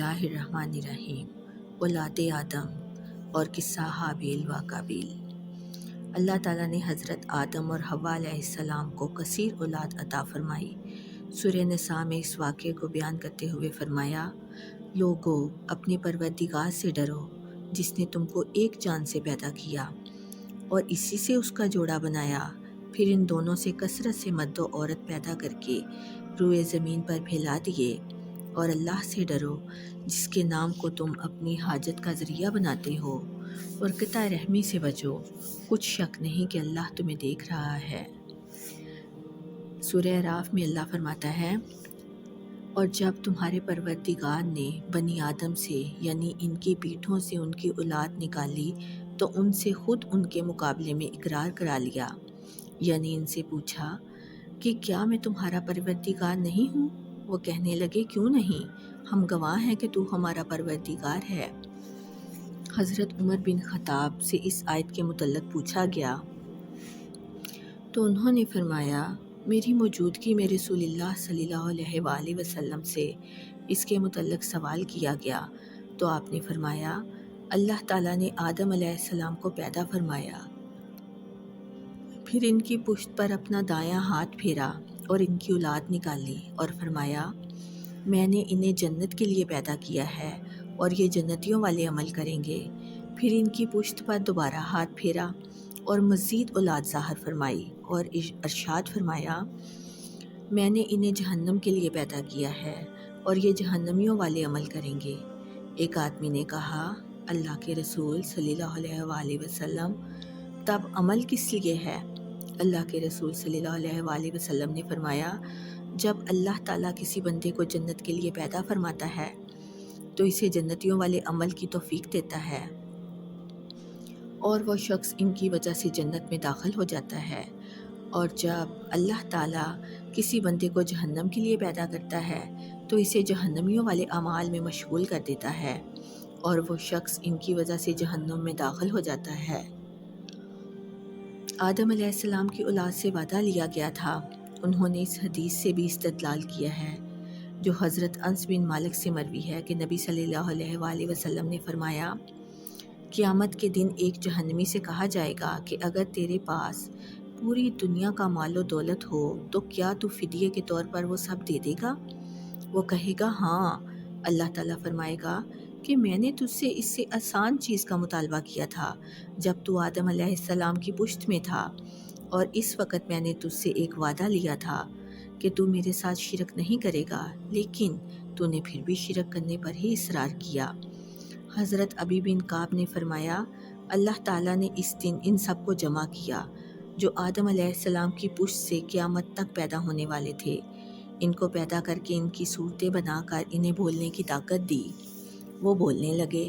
اللہ الرحمن الرحیم۔ اولاد آدم اور قصہ حابیل و قابیل۔ اللہ تعالیٰ نے حضرت آدم اور حوا علیہ السلام کو کثیر اولاد عطا فرمائی۔ سورہ نساء میں اس واقعے کو بیان کرتے ہوئے فرمایا، لوگو اپنے پروردگار سے ڈرو جس نے تم کو ایک جان سے پیدا کیا اور اسی سے اس کا جوڑا بنایا، پھر ان دونوں سے کثرت سے مرد و عورت پیدا کر کے روئے زمین پر پھیلا دیے، اور اللہ سے ڈرو جس کے نام کو تم اپنی حاجت کا ذریعہ بناتے ہو، اور قطع رحمی سے بچو، کچھ شک نہیں کہ اللہ تمہیں دیکھ رہا ہے۔ سورہ اعراف میں اللہ فرماتا ہے، اور جب تمہارے پروردگار نے بنی آدم سے یعنی ان کی پیٹھوں سے ان کی اولاد نکالی تو ان سے خود ان کے مقابلے میں اقرار کرا لیا، یعنی ان سے پوچھا کہ کیا میں تمہارا پروردگار نہیں ہوں؟ وہ کہنے لگے، کیوں نہیں، ہم گواہ ہیں کہ تو ہمارا پروردگار ہے۔ حضرت عمر بن خطاب سے اس آیت کے متعلق پوچھا گیا تو انہوں نے فرمایا، میری موجودگی میں رسول اللہ صلی اللہ علیہ وآلہ وسلم سے اس کے متعلق سوال کیا گیا تو آپ نے فرمایا، اللہ تعالیٰ نے آدم علیہ السلام کو پیدا فرمایا، پھر ان کی پشت پر اپنا دایاں ہاتھ پھیرا اور ان کی اولاد نکالی اور فرمایا، میں نے انہیں جنت کے لیے پیدا کیا ہے اور یہ جنتیوں والے عمل کریں گے۔ پھر ان کی پشت پر دوبارہ ہاتھ پھیرا اور مزید اولاد ظاہر فرمائی اور ارشاد فرمایا، میں نے انہیں جہنم کے لیے پیدا کیا ہے اور یہ جہنمیوں والے عمل کریں گے۔ ایک آدمی نے کہا، اللہ کے رسول صلی اللہ علیہ وآلہ وسلم، تب عمل کس لیے ہے؟ اللہ کے رسول صلی اللہ علیہ وآلہ وسلم نے فرمایا، جب اللہ تعالیٰ کسی بندے کو جنت کے لیے پیدا فرماتا ہے تو اسے جنتیوں والے عمل کی توفیق دیتا ہے اور وہ شخص ان کی وجہ سے جنت میں داخل ہو جاتا ہے، اور جب اللہ تعالیٰ کسی بندے کو جہنم کے لیے پیدا کرتا ہے تو اسے جہنمیوں والے اعمال میں مشغول کر دیتا ہے اور وہ شخص ان کی وجہ سے جہنم میں داخل ہو جاتا ہے۔ آدم علیہ السلام کی اولاد سے وعدہ لیا گیا تھا، انہوں نے اس حدیث سے بھی استدلال کیا ہے جو حضرت انس بن مالک سے مروی ہے کہ نبی صلی اللہ علیہ وآلہ وسلم نے فرمایا، قیامت کے دن ایک جہنمی سے کہا جائے گا کہ اگر تیرے پاس پوری دنیا کا مال و دولت ہو تو کیا تو فدیے کے طور پر وہ سب دے دے گا؟ وہ کہے گا ہاں۔ اللہ تعالیٰ فرمائے گا کہ میں نے تجھ سے اس سے آسان چیز کا مطالبہ کیا تھا جب تو آدم علیہ السلام کی پشت میں تھا، اور اس وقت میں نے تجھ سے ایک وعدہ لیا تھا کہ تو میرے ساتھ شرک نہیں کرے گا، لیکن تو نے پھر بھی شرک کرنے پر ہی اصرار کیا۔ حضرت ابی بن کعب نے فرمایا، اللہ تعالیٰ نے اس دن ان سب کو جمع کیا جو آدم علیہ السلام کی پشت سے قیامت تک پیدا ہونے والے تھے، ان کو پیدا کر کے ان کی صورتیں بنا کر انہیں بولنے کی طاقت دی۔ وہ بولنے لگے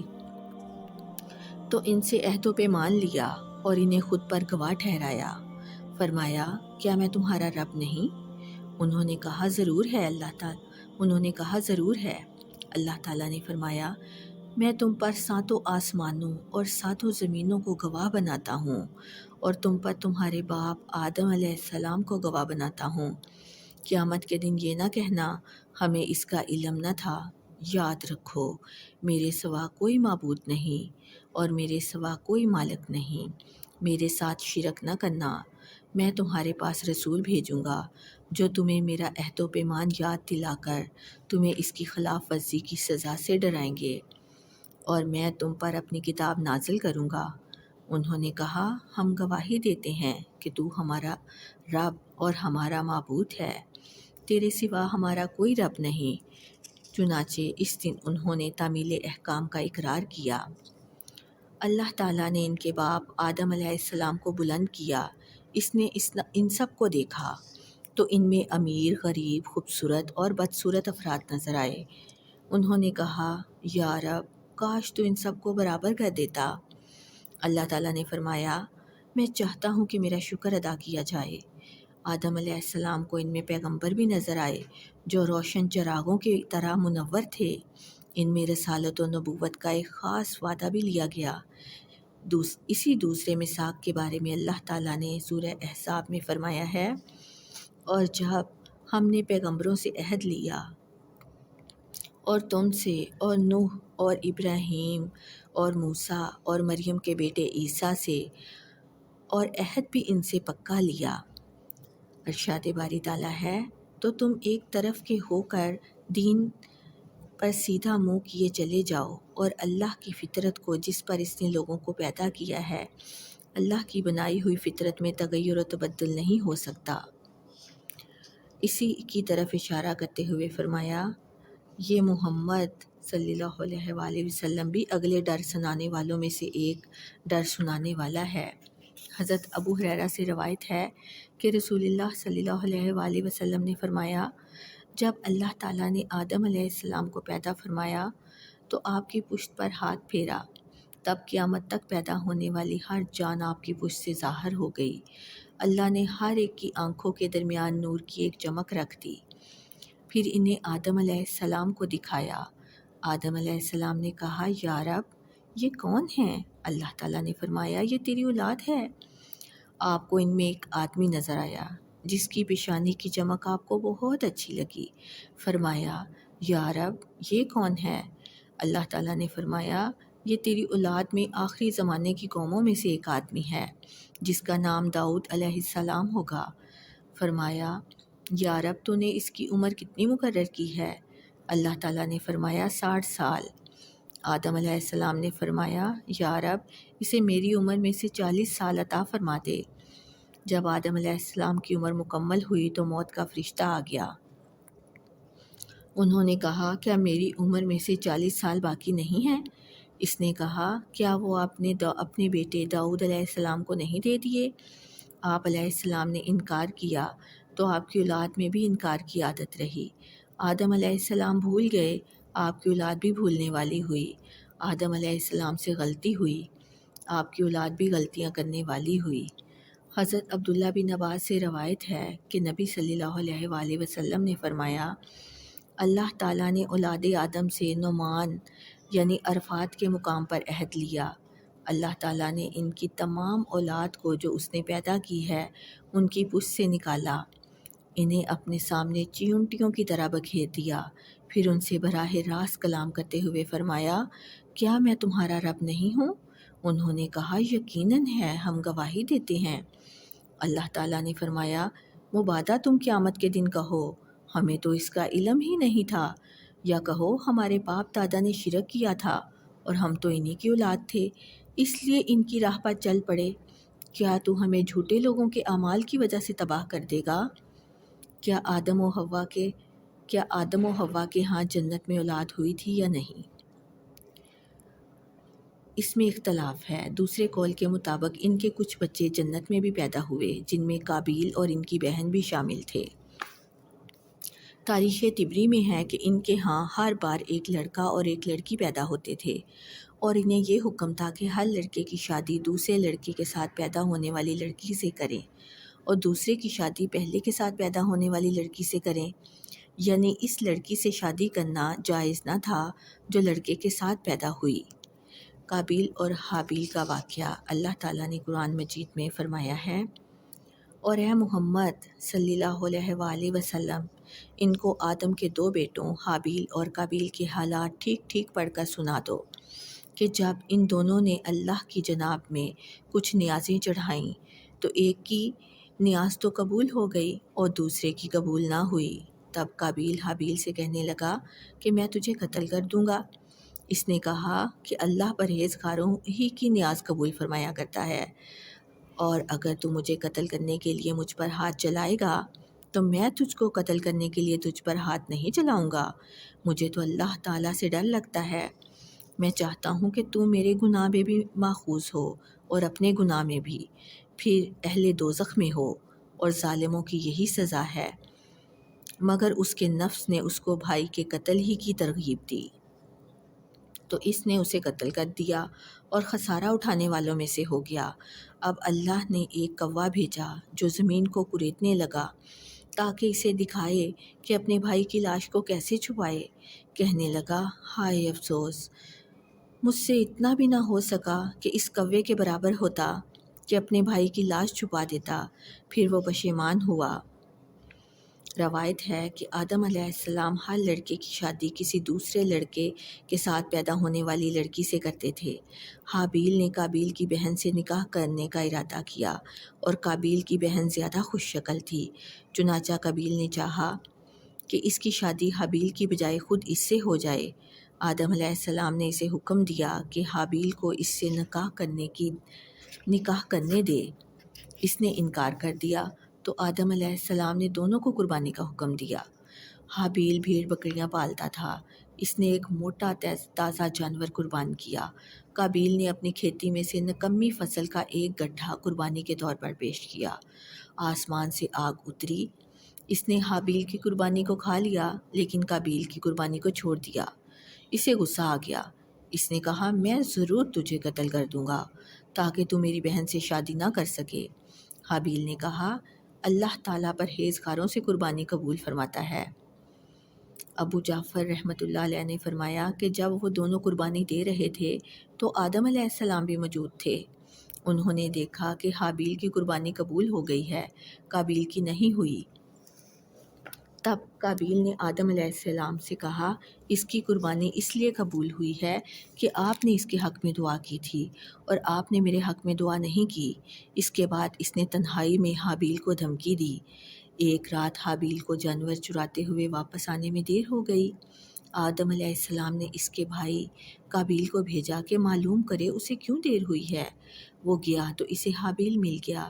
تو ان سے عہد و پیمان لیا اور انہیں خود پر گواہ ٹھہرایا۔ فرمایا، کیا میں تمہارا رب نہیں؟ انہوں نے کہا ضرور ہے اللہ تعالیٰ نے فرمایا، میں تم پر ساتوں آسمانوں اور ساتوں زمینوں کو گواہ بناتا ہوں اور تم پر تمہارے باپ آدم علیہ السلام کو گواہ بناتا ہوں۔ قیامت کے دن یہ نہ کہنا ہمیں اس کا علم نہ تھا۔ یاد رکھو، میرے سوا کوئی معبود نہیں اور میرے سوا کوئی مالک نہیں، میرے ساتھ شرک نہ کرنا۔ میں تمہارے پاس رسول بھیجوں گا جو تمہیں میرا عہد و پیمان یاد دلا کر تمہیں اس کی خلاف ورزی کی سزا سے ڈرائیں گے، اور میں تم پر اپنی کتاب نازل کروں گا۔ انہوں نے کہا، ہم گواہی دیتے ہیں کہ تو ہمارا رب اور ہمارا معبود ہے، تیرے سوا ہمارا کوئی رب نہیں۔ چنانچہ اس دن انہوں نے تعمیل احکام کا اقرار کیا۔ اللہ تعالیٰ نے ان کے باپ آدم علیہ السلام کو بلند کیا، اس نے ان سب کو دیکھا تو ان میں امیر، غریب، خوبصورت اور بدصورت افراد نظر آئے۔ انہوں نے کہا، یا رب، کاش تو ان سب کو برابر کر دیتا۔ اللہ تعالیٰ نے فرمایا، میں چاہتا ہوں کہ میرا شکر ادا کیا جائے۔ آدم علیہ السلام کو ان میں پیغمبر بھی نظر آئے جو روشن چراغوں کی طرح منور تھے، ان میں رسالت و نبوت کا ایک خاص وعدہ بھی لیا گیا۔ اسی دوسرے میثاق کے بارے میں اللہ تعالیٰ نے سورہ احزاب میں فرمایا ہے، اور جب ہم نے پیغمبروں سے عہد لیا اور تم سے اور نوح اور ابراہیم اور موسیٰ اور مریم کے بیٹے عیسیٰ سے اور عہد بھی ان سے پکا لیا۔ ارشاد باری تعالیٰ ہے تو تم ایک طرف کے ہو کر دین پر سیدھا منہ کیے چلے جاؤ اور اللہ کی فطرت کو جس پر اس نے لوگوں کو پیدا کیا ہے، اللہ کی بنائی ہوئی فطرت میں تغیر و تبدل نہیں ہو سکتا۔ اسی کی طرف اشارہ کرتے ہوئے فرمایا یہ محمد صلی اللہ علیہ وآلہ وسلم بھی اگلے ڈر سنانے والوں میں سے ایک ڈر سنانے والا ہے۔ حضرت ابو ہریرہ سے روایت ہے کہ رسول اللہ صلی اللہ علیہ وآلہ وسلم نے فرمایا جب اللہ تعالیٰ نے آدم علیہ السلام کو پیدا فرمایا تو آپ کی پشت پر ہاتھ پھیرا، تب قیامت تک پیدا ہونے والی ہر جان آپ کی پشت سے ظاہر ہو گئی۔ اللہ نے ہر ایک کی آنکھوں کے درمیان نور کی ایک چمک رکھ دی۔ پھر انہیں آدم علیہ السلام کو دکھایا۔ آدم علیہ السلام نے کہا یا رب یہ کون ہیں؟ اللہ تعالیٰ نے فرمایا یہ تیری اولاد ہے۔ آپ کو ان میں ایک آدمی نظر آیا جس کی پیشانی کی چمک آپ کو بہت اچھی لگی۔ فرمایا یا رب یہ کون ہے؟ اللہ تعالیٰ نے فرمایا یہ تیری اولاد میں آخری زمانے کی قوموں میں سے ایک آدمی ہے جس کا نام داؤد علیہ السلام ہوگا۔ فرمایا یا رب تو نے اس کی عمر کتنی مقرر کی ہے؟ اللہ تعالیٰ نے فرمایا 60 سال۔ آدم علیہ السلام نے فرمایا یا رب اسے میری عمر میں سے 40 سال عطا فرما دے۔ جب آدم علیہ السلام کی عمر مکمل ہوئی تو موت کا فرشتہ آ گیا۔ انہوں نے کہا کیا میری عمر میں سے 40 سال باقی نہیں ہیں؟ اس نے کہا کیا وہ اپنے بیٹے داؤد علیہ السلام کو نہیں دے دیے؟ آپ علیہ السلام نے انکار کیا تو آپ کی اولاد میں بھی انکار کی عادت رہی۔ آدم علیہ السلام بھول گئے، آپ کی اولاد بھی بھولنے والی ہوئی۔ آدم علیہ السلام سے غلطی ہوئی، آپ کی اولاد بھی غلطیاں کرنے والی ہوئی۔ حضرت عبداللہ بن عباس سے روایت ہے کہ نبی صلی اللہ علیہ وآلہ وسلم نے فرمایا اللہ تعالیٰ نے اولاد آدم سے نعمان یعنی عرفات کے مقام پر عہد لیا۔ اللہ تعالیٰ نے ان کی تمام اولاد کو جو اس نے پیدا کی ہے ان کی پشت سے نکالا، انہیں اپنے سامنے چیونٹیوں کی طرح بکھیر دیا، پھر ان سے براہ راست کلام کرتے ہوئے فرمایا کیا میں تمہارا رب نہیں ہوں؟ انہوں نے کہا یقیناً ہے، ہم گواہی دیتے ہیں۔ اللہ تعالیٰ نے فرمایا مبادا تم قیامت کے دن کہو ہمیں تو اس کا علم ہی نہیں تھا، یا کہو ہمارے باپ دادا نے شرک کیا تھا اور ہم تو انہی کی اولاد تھے، اس لیے ان کی راہ پر چل پڑے۔ کیا تو ہمیں جھوٹے لوگوں کے اعمال کی وجہ سے تباہ کر دے گا؟ کیا آدم و حوا کے ہاں جنت میں اولاد ہوئی تھی یا نہیں؟ اس میں اختلاف ہے۔ دوسرے قول کے مطابق ان کے کچھ بچے جنت میں بھی پیدا ہوئے جن میں قابیل اور ان کی بہن بھی شامل تھے۔ تاریخ طبری میں ہے کہ ان کے ہاں ہر بار ایک لڑکا اور ایک لڑکی پیدا ہوتے تھے اور انہیں یہ حکم تھا کہ ہر لڑکے کی شادی دوسرے لڑکے کے ساتھ پیدا ہونے والی لڑکی سے کریں اور دوسرے کی شادی پہلے کے ساتھ پیدا ہونے والی لڑکی سے کریں، یعنی اس لڑکی سے شادی کرنا جائز نہ تھا جو لڑکے کے ساتھ پیدا ہوئی۔ قابیل اور حابیل کا واقعہ اللہ تعالیٰ نے قرآن مجید میں فرمایا ہے اور اے محمد صلی اللہ علیہ وآلہ وسلم ان کو آدم کے 2 بیٹوں حابیل اور قابیل کے حالات ٹھیک ٹھیک پڑھ کر سنا دو کہ جب ان دونوں نے اللہ کی جناب میں کچھ نیازیں چڑھائیں تو ایک کی نیاز تو قبول ہو گئی اور دوسرے کی قبول نہ ہوئی، تب قابیل حابیل سے کہنے لگا کہ میں تجھے قتل کر دوں گا۔ اس نے کہا کہ اللہ پرہیزگاروں ہی کی نیاز قبول فرمایا کرتا ہے، اور اگر تو مجھے قتل کرنے کے لیے مجھ پر ہاتھ چلائے گا تو میں تجھ کو قتل کرنے کے لیے تجھ پر ہاتھ نہیں چلاؤں گا۔ مجھے تو اللہ تعالیٰ سے ڈر لگتا ہے، میں چاہتا ہوں کہ تو میرے گناہ میں بھی ماخوذ ہو اور اپنے گناہ میں بھی، پھر اہل دوزخ میں ہو، اور ظالموں کی یہی سزا ہے۔ مگر اس کے نفس نے اس کو بھائی کے قتل ہی کی ترغیب دی تو اس نے اسے قتل کر دیا اور خسارہ اٹھانے والوں میں سے ہو گیا۔ اب اللہ نے ایک کوا بھیجا جو زمین کو کریدنے لگا تاکہ اسے دکھائے کہ اپنے بھائی کی لاش کو کیسے چھپائے۔ کہنے لگا ہائے افسوس، مجھ سے اتنا بھی نہ ہو سکا کہ اس کوے کے برابر ہوتا کہ اپنے بھائی کی لاش چھپا دیتا۔ پھر وہ پشیمان ہوا۔ روایت ہے کہ آدم علیہ السلام ہر لڑکے کی شادی کسی دوسرے لڑکے کے ساتھ پیدا ہونے والی لڑکی سے کرتے تھے۔ حابیل نے قابیل کی بہن سے نکاح کرنے کا ارادہ کیا اور قابیل کی بہن زیادہ خوش شکل تھی، چنانچہ قابیل نے چاہا کہ اس کی شادی حابیل کی بجائے خود اس سے ہو جائے۔ آدم علیہ السلام نے اسے حکم دیا کہ حابیل کو اس سے نکاح کرنے دے۔ اس نے انکار کر دیا تو آدم علیہ السلام نے دونوں کو قربانی کا حکم دیا۔ حابیل بھیڑ بکریاں پالتا تھا، اس نے ایک موٹا تازہ جانور قربان کیا۔ قابیل نے اپنی کھیتی میں سے نکمی فصل کا ایک گٹھا قربانی کے طور پر پیش کیا۔ آسمان سے آگ اتری، اس نے حابیل کی قربانی کو کھا لیا لیکن قابیل کی قربانی کو چھوڑ دیا۔ اسے غصہ آ گیا، اس نے کہا میں ضرور تجھے قتل کر دوں گا تاکہ تو میری بہن سے شادی نہ کر سکے۔ حابیل نے کہا اللہ تعالیٰ پرہیزگاروں سے قربانی قبول فرماتا ہے۔ ابو جعفر رحمۃ اللہ علیہ نے فرمایا کہ جب وہ دونوں قربانی دے رہے تھے تو آدم علیہ السلام بھی موجود تھے۔ انہوں نے دیکھا کہ حابیل کی قربانی قبول ہو گئی ہے، قابیل کی نہیں ہوئی۔ تب قابیل نے آدم علیہ السلام سے کہا اس کی قربانی اس لیے قبول ہوئی ہے کہ آپ نے اس کے حق میں دعا کی تھی اور آپ نے میرے حق میں دعا نہیں کی۔ اس کے بعد اس نے تنہائی میں حابیل کو دھمکی دی۔ ایک رات حابیل کو جانور چراتے ہوئے واپس آنے میں دیر ہو گئی۔ آدم علیہ السلام نے اس کے بھائی قابیل کو بھیجا کہ معلوم کرے اسے کیوں دیر ہوئی ہے۔ وہ گیا تو اسے حابیل مل گیا۔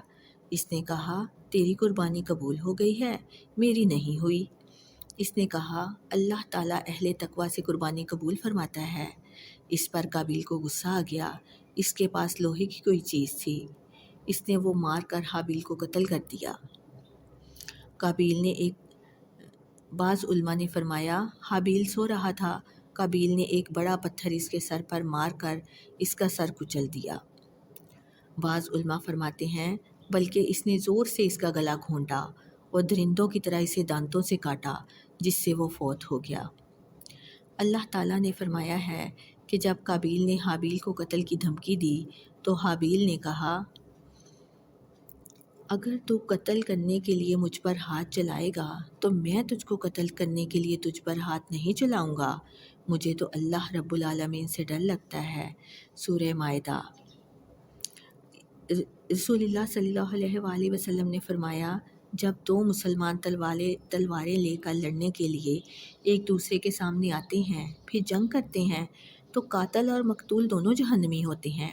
اس نے کہا تیری قربانی قبول ہو گئی ہے، میری نہیں ہوئی۔ اس نے کہا اللہ تعالیٰ اہل تقویٰ سے قربانی قبول فرماتا ہے۔ اس پر قابیل کو غصہ آ گیا، اس کے پاس لوہے کی کوئی چیز تھی، اس نے وہ مار کر حابیل کو قتل کر دیا۔ قابیل نے بعض علماء نے فرمایا حابیل سو رہا تھا، قابیل نے ایک بڑا پتھر اس کے سر پر مار کر اس کا سر کچل دیا۔ بعض علماء فرماتے ہیں بلکہ اس نے زور سے اس کا گلا گھونٹا اور درندوں کی طرح اسے دانتوں سے کاٹا جس سے وہ فوت ہو گیا۔ اللہ تعالیٰ نے فرمایا ہے کہ جب قابیل نے حابیل کو قتل کی دھمکی دی تو حابیل نے کہا اگر تو قتل کرنے کے لیے مجھ پر ہاتھ چلائے گا تو میں تجھ کو قتل کرنے کے لیے تجھ پر ہاتھ نہیں چلاؤں گا، مجھے تو اللہ رب العالمین سے ڈر لگتا ہے۔ سورہ مائدہ۔ رسول اللہ صلی اللہ علیہ وآلہ وسلم نے فرمایا جب دو مسلمان تلواریں لے کر لڑنے کے لیے ایک دوسرے کے سامنے آتے ہیں پھر جنگ کرتے ہیں تو قاتل اور مقتول دونوں جہنمی ہوتے ہیں۔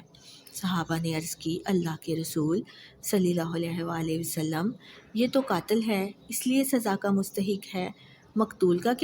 صحابہ نے عرض کی اللہ کے رسول صلی اللہ علیہ وآلہ وسلم یہ تو قاتل ہے اس لیے سزا کا مستحق ہے، مقتول کا کیا